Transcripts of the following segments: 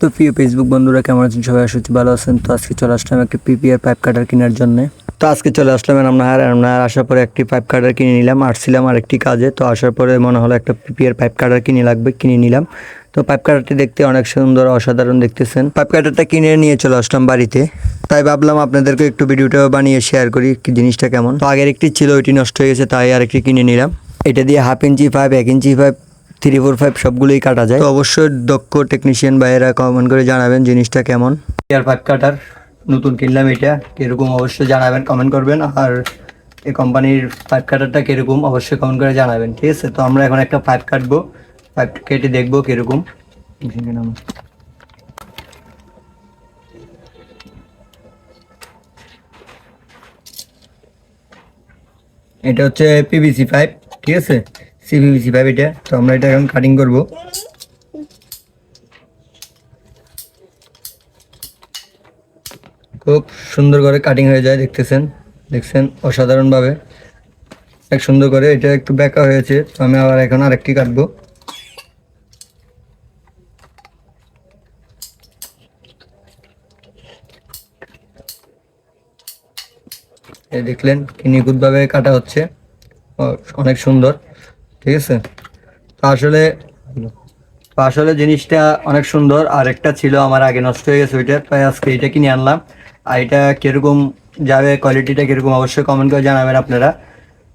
তো প্রিয় ফেসবুক বন্ধুরা কেমন আছেন? সবাই আশা করছি ভালো আছেন। তো আজকে চলে আসলাম একটা পিপিআর পাইপ কাটার কেনার জন্য। তো আজকে চলে আসলাম আমরা আসার পরে একটি পাইপ কাটার কিনে নিলাম। আসছিলাম আরেকটি কাজে, তো আসার পরে মনে হলো একটা পিপিআর পাইপ কাটার কিনে নিলাম। তো পাইপ কাটারটি দেখতে অনেক সুন্দর, অসাধারণ দেখতেছেন। পাইপ কাটারটা কিনে নিয়ে চলে আসলাম বাড়িতে, তাই ভাবলাম আপনাদেরকে একটু ভিডিওটা বানিয়ে শেয়ার করি কি জিনিসটা কেমন। তো আগের একটি ছিল, ওইটি নষ্ট হয়ে গেছে, তাই আরেকটি কিনে নিলাম। এটা দিয়ে 1/2 ইঞ্চি পাইপ, 1 ইঞ্চি পাইপ, 3, 4, 5 সবগুলোই কাটা যায়। তো অবশ্যই দক্ষ টেকনিশিয়ান ভাইয়েরা কমেন্ট করে জানাবেন জিনিসটা কেমন। আর পাইপ কাটার নতুন কিনলাম, এটা কিরকম অবশ্যই জানাবেন, কমেন্ট করবেন। আর এই কোম্পানির পাইপ কাটারটা কিরকম অবশ্যই কমেন্ট করে জানাবেন, ঠিক আছে? তো আমরা এখন একটা পাইপ কাটবো, পাইপ কেটে দেখবো কিরকম। এটা হচ্ছে পিভিসি পাইপ, ঠিক আছে? সিপিভিসি পাইপ এটা। তো আমরা এটা এখন কাটিং করব। খুব সুন্দর করে কাটিং হয়ে যায়, দেখছেন অসাধারণভাবে এক সুন্দর করে। এটা একটু বেঁকা হয়েছে, তো আমি আবার এখন আরেকটি কাটবো। এই দেখলেন কি নিখুঁতভাবে কাটা হচ্ছে, অনেক সুন্দর, ঠিক আছে? তো আসলে জিনিসটা অনেক সুন্দর। আর একটা ছিল আমার আগে, নষ্ট হয়ে গেছে ওইটা, তাই আজকে এটা কিনে আনলাম। আর এটা কিরকম যাবে, কোয়ালিটিটা কিরকম অবশ্যই কমেন্ট করে জানাবেন আপনারা,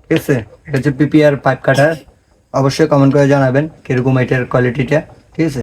ঠিক আছে? এটা হচ্ছে পিপিআর পাইপ কাটার, অবশ্যই কমেন্ট করে জানাবেন কিরকম এটার কোয়ালিটিটা, ঠিক আছে?